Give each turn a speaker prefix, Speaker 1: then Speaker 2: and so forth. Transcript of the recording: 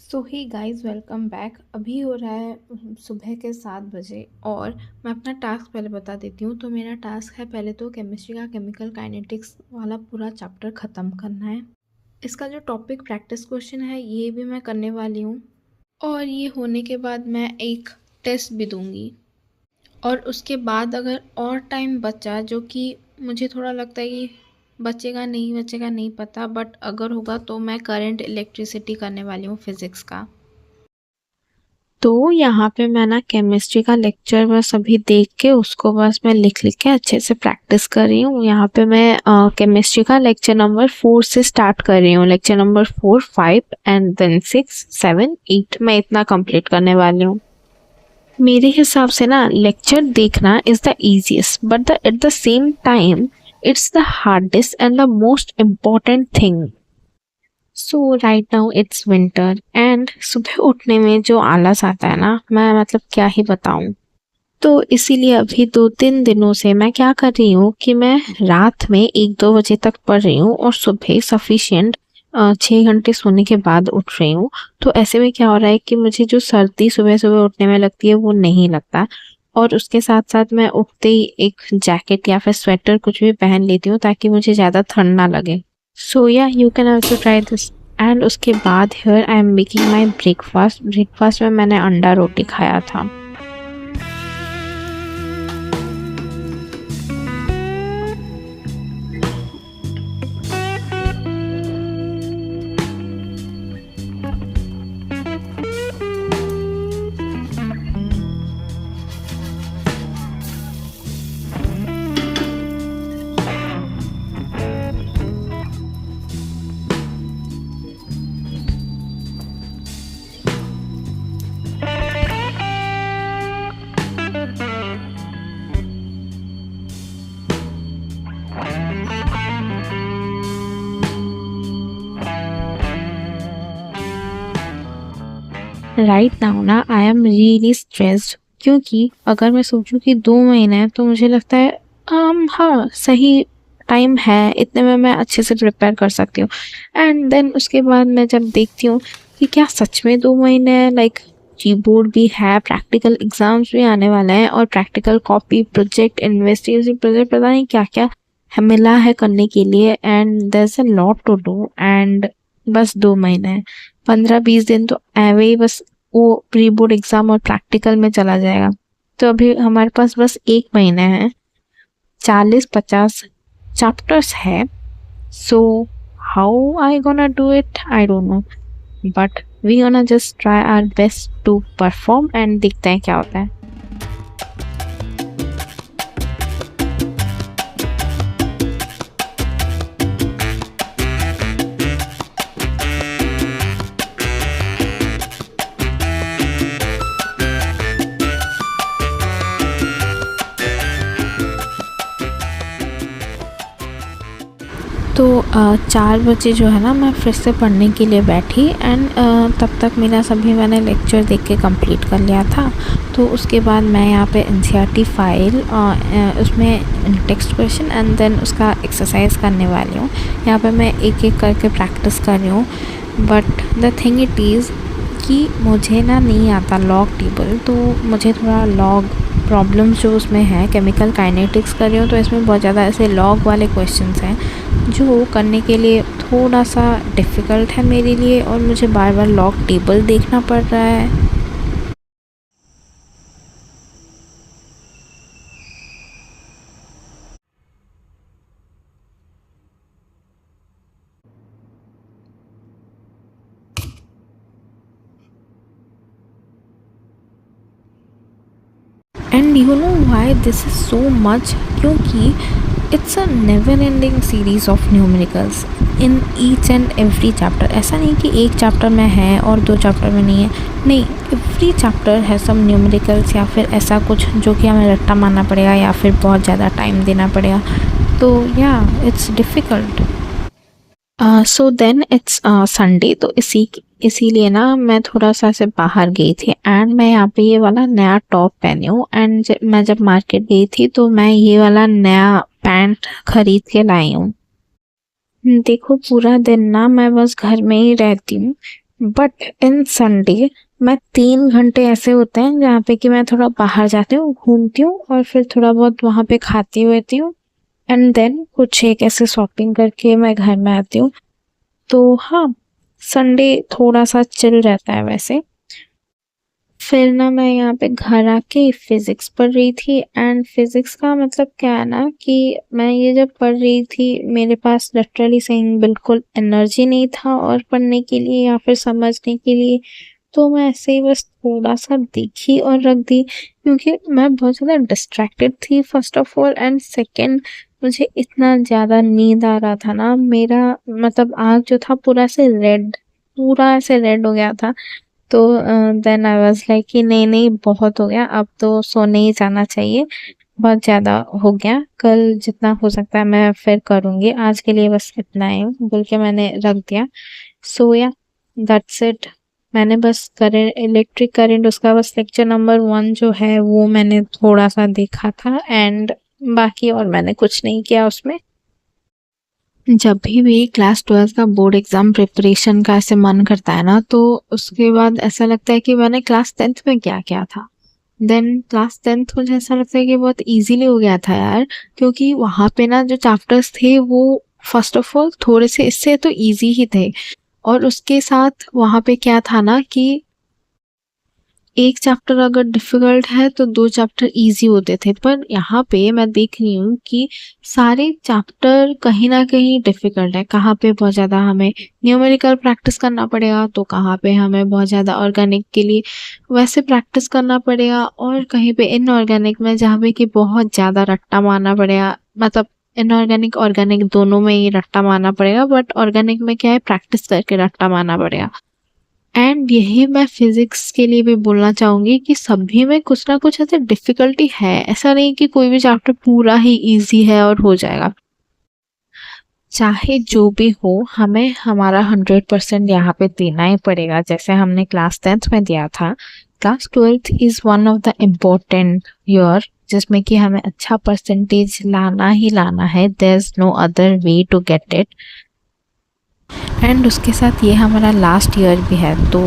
Speaker 1: सो ही guys, welcome back. अभी हो रहा है सुबह के 7 बजे और मैं अपना टास्क पहले बता देती हूँ। तो मेरा टास्क है पहले तो केमिस्ट्री का केमिकल काइनेटिक्स वाला पूरा चैप्टर ख़त्म करना है। इसका जो टॉपिक प्रैक्टिस क्वेश्चन है ये भी मैं करने वाली हूँ और ये होने के बाद मैं एक टेस्ट भी दूँगी। और उसके बाद अगर और टाइम बचा, जो कि मुझे थोड़ा लगता है कि बचेगा नहीं पता, बट अगर होगा तो मैं करंट इलेक्ट्रिसिटी करने वाली हूँ फिज़िक्स का। तो यहाँ पे मैं ना केमिस्ट्री का लेक्चर बस अभी देख के उसको बस मैं लिख लिख के अच्छे से प्रैक्टिस कर रही हूँ। यहाँ पे मैं केमिस्ट्री का लेक्चर नंबर 4 से स्टार्ट कर रही हूँ। लेक्चर नंबर 4, 5 एंड देन 6, 7, 8 मैं इतना कंप्लीट करने वाली हूँ। मेरे हिसाब से ना लेक्चर देखना is the easiest but the at the same time it's the hardest and the most important thing. So right now it's winter and सुबह उठने में जो आलस आता है ना, मैं मतलब क्या ही बताऊं। तो इसीलिए अभी 2-3 दिनों से मैं क्या कर रही हूँ कि मैं रात में 1-2 बजे तक पढ़ रही हूँ और सुबह सफिशिएंट 6 घंटे सोने के बाद उठ रही हूँ। तो ऐसे में क्या हो रहा है कि मुझे जो सर्दी सुबह सुबह उठने में लगती है वो नहीं लगता। और उसके साथ साथ मैं उठते ही एक जैकेट या फिर स्वेटर कुछ भी पहन लेती हूँ ताकि मुझे ज़्यादा ठंड ना लगे। सो या you can also try this. And उसके बाद here I am making my breakfast में मैंने अंडा रोटी खाया था। राइट नाउ ना आई एम रियली स्ट्रेस्ड, क्योंकि अगर मैं सोचूं कि 2 महीने हैं तो मुझे लगता है हाँ सही टाइम है, इतने में मैं अच्छे से प्रिपेयर कर सकती हूँ। एंड देन उसके बाद मैं जब देखती हूँ कि क्या सच में 2 महीने हैं, लाइक जी बोर्ड भी है, प्रैक्टिकल एग्जाम्स भी आने वाले हैं और practical copy project investigation project पता नहीं क्या क्या है मिला है करने के लिए। And there is a lot to do and बस 2 महीने हैं। 15-20 दिन तो ऐवे ही बस वो प्री बोर्ड एग्जाम और प्रैक्टिकल में चला जाएगा। तो अभी हमारे पास बस 1 महीने हैं, 40-50 चैप्टर्स है। So how I gonna do it I don't know, but we gonna just try our best to perform and देखते हैं क्या होता है। तो 4 बजे जो है ना मैं फिर से पढ़ने के लिए बैठी एंड तब तक मेरा सभी मैंने लेक्चर देख के कंप्लीट कर लिया था। तो उसके बाद मैं यहाँ पे एनसीईआरटी फाइल उसमें टेक्स्ट क्वेश्चन एंड देन उसका एक्सरसाइज करने वाली हूँ। यहाँ पे मैं एक एक करके प्रैक्टिस कर रही हूँ, but the thing it is कि मुझे ना नहीं आता लॉग टेबल। तो मुझे थोड़ा लॉग प्रॉब्लम्स जो उसमें है, केमिकल काइनेटिक्स कर रही हूँ तो इसमें बहुत ज़्यादा ऐसे लॉग वाले क्वेश्चंस हैं जो करने के लिए थोड़ा सा डिफ़िकल्ट है मेरे लिए और मुझे बार बार लॉग टेबल देखना पड़ रहा है। And you know why this is so much, क्योंकि it's a never ending series of numericals in each and every chapter. ऐसा नहीं कि एक चैप्टर में है और 2 चैप्टर में नहीं है, नहीं, एवरी चैप्टर है सम न्यूमेरिकल्स या फिर ऐसा कुछ जो कि हमें रट्टा मारना पड़ेगा या फिर बहुत ज़्यादा टाइम देना पड़ेगा। तो या it's difficult. So then it's Sunday, तो इसीलिए ना मैं थोड़ा सा ऐसे बाहर गई थी एंड मैं यहाँ पे ये वाला नया टॉप पहनी हूँ। एंड मैं जब मार्केट गई थी तो मैं ये वाला नया पैंट खरीद के लाई हूँ। देखो पूरा दिन ना मैं बस घर में ही रहती हूँ बट इन संडे मैं 3 घंटे ऐसे होते हैं जहाँ पे कि मैं थोड़ा बाहर जाती हूँ, घूमती हूँ और फिर थोड़ा बहुत वहाँ पे खाती रहती हूँ एंड देन कुछ एक ऐसे शॉपिंग करके मैं घर में आती हूँ। तो हाँ, संडे थोड़ा सा चिल रहता है वैसे। फिर ना मैं यहाँ पे घर आके फिजिक्स पढ़ रही थी एंड फिजिक्स का मतलब क्या है ना कि मैं ये जब पढ़ रही थी मेरे पास लिटरली सेइंग बिल्कुल एनर्जी नहीं था और पढ़ने के लिए या फिर समझने के लिए। तो मैं ऐसे ही बस थोड़ा सा देखी और रख दी क्योंकि मैं बहुत ज़्यादा डिस्ट्रैक्टेड थी first of all and second मुझे इतना ज़्यादा नींद आ रहा था ना, मेरा मतलब आँख जो था पूरा ऐसे रेड हो गया था। तो देन आई वाज़ लाइक कि नहीं बहुत हो गया, अब तो सोने ही जाना चाहिए, बहुत ज़्यादा हो गया, कल जितना हो सकता है मैं फिर करूँगी, आज के लिए बस इतना ही बोल के मैंने रख दिया। सो या दैट्स इट। मैंने बस इलेक्ट्रिक करंट उसका बस लेक्चर नंबर 1 जो है वो मैंने थोड़ा सा देखा था एंड बाकी और मैंने कुछ नहीं किया उसमें। जब भी क्लास 12 का बोर्ड एग्जाम प्रिपरेशन का ऐसे मन करता है ना, तो उसके बाद ऐसा लगता है कि मैंने क्लास 10th में क्या किया था। देन क्लास 10th मुझे ऐसा लगता है कि बहुत इजीली हो गया था यार, क्योंकि वहाँ पे ना जो चैप्टर्स थे वो फर्स्ट ऑफ ऑल थोड़े से इससे तो इजी ही थे और उसके साथ वहाँ पे क्या था ना कि एक चैप्टर अगर डिफिकल्ट है तो 2 चैप्टर इजी होते थे, पर यहाँ पे मैं देख रही हूँ कि सारे चैप्टर कहीं ना कहीं डिफिकल्ट है। कहाँ पे बहुत ज़्यादा हमें न्यूमेरिकल प्रैक्टिस करना पड़ेगा, तो कहाँ पे हमें बहुत ज़्यादा ऑर्गेनिक के लिए वैसे प्रैक्टिस करना पड़ेगा, और कहीं पे इनऑर्गेनिक में जहाँ पे कि बहुत ज़्यादा रट्टा मारना पड़ेगा। मतलब इनऑर्गेनिक ऑर्गेनिक दोनों में ही रट्टा मारना पड़ेगा, बट ऑर्गेनिक में क्या है, प्रैक्टिस करके रट्टा मारना पड़ेगा। एंड यही मैं फिजिक्स के लिए भी बोलना चाहूँगी कि सभी में कुछ ना कुछ ऐसे डिफ़िकल्टी है, ऐसा नहीं कि कोई भी चैप्टर पूरा ही ईज़ी है और हो जाएगा। चाहे जो भी हो, हमें हमारा 100% यहाँ पे देना ही पड़ेगा, जैसे हमने क्लास 10th में दिया था। Class 12th is one of the important year जिसमें कि हमें अच्छा परसेंटेज लाना ही लाना है, there is no other way to get it. And उसके साथ ये हमारा लास्ट ईयर भी है, तो